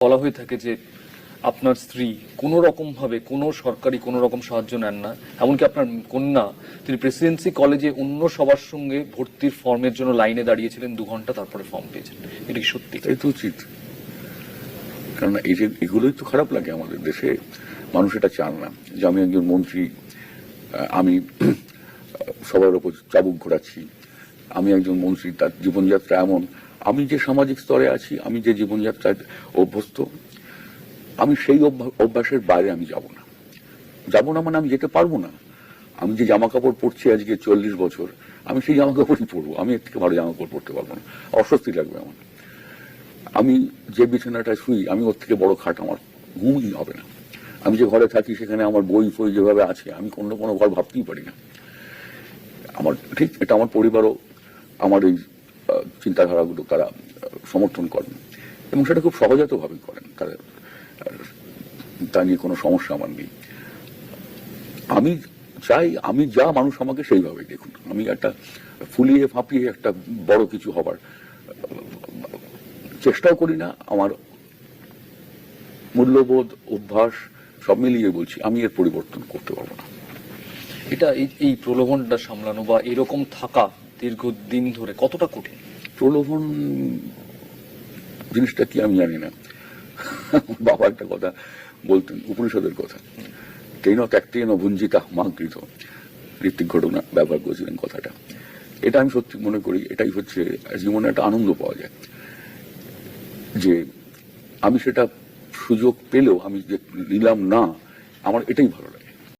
বলা হয়ে থাকে যে আপনার স্ত্রী কোনো রকম ভাবে কোনো সরকারি কোনো রকম সাহায্য নেন না, এমনকি আপনার কন্যা তিনি প্রেসিডেন্সি কলেজে অন্য সবার সঙ্গে ভর্তির ফর্মের জন্য লাইনে দাঁড়িয়েছিলেন 2 ঘন্টা, তারপরে ফর্ম পেয়েছেন। এটা কি সত্যি? এই তো উচিত, কারণ এই যে এগুলোই তো খারাপ লাগে আমাদের দেশে। মানুষ এটা চান না যে আমি একজন মন্ত্রী, আমি সবার উপর চাবুক ঘোরাচ্ছি। আমি একজন মন্ত্রী, তার জীবনযাত্রা এমন, আমি যে সামাজিক স্তরে আছি, আমি যে জীবনযাত্রায় অভ্যস্ত, আমি সেই অভ্যাসের বাইরে আমি যাব না মানে আমি যেতে পারবো না। আমি যে জামা কাপড় পরছি আজকে 40 বছর, আমি সেই জামা কাপড়ই পরবো, আমি এর থেকে ভালো জামা কাপড় পরতে পারবো না, অস্বস্তি লাগবে আমার। আমি যে বিছানাটায় শুই, আমি ওর থেকে বড় খাট আমার ঘুমই হবে না। আমি যে ঘরে থাকি সেখানে আমার বই ফই যেভাবে আছে, আমি কোনো ঘর ভাবতেই পারি না। আমার ঠিক এটা আমার পরিবারও আমার এই চিন্তাধারাগুলো তারা সমর্থন করেন, এবং সেটা খুব সহজাতভাবে করেন। তারা তা নিয়ে কোনো সমস্যা আমার নেই। আমি চাই আমি যা, মানুষ আমাকে সেইভাবেই দেখুন। আমি একটা ফুলিয়ে ফাঁপিয়ে একটা বড় কিছু হবার চেষ্টাও করি না। আমার মূল্যবোধ, অভ্যাস সব মিলিয়ে বলছি, আমি এর পরিবর্তন করতে পারবো না। এটা এই প্রলোভনটা সামলানো বা এরকম থাকা দীর্ঘদিন ধরে কতটা কঠিন? প্রলোভন জিনিসটা কি আমি জানি না। বাবা একটা কথা বলতেন, উপনিষদের কথা, তেন ত্যাক্তেন ভুঞ্জিতা মাকৃত, ঋত্বিক ঘটনা ব্যবহার করেছিলেন কথাটা। এটা আমি সত্যি মনে করি, এটাই হচ্ছে জীবনে একটা আনন্দ পাওয়া যায়, যে আমি সেটা সুযোগ পেলেও আমি যে নিলাম না, আমার এটাই ভালো লাগে।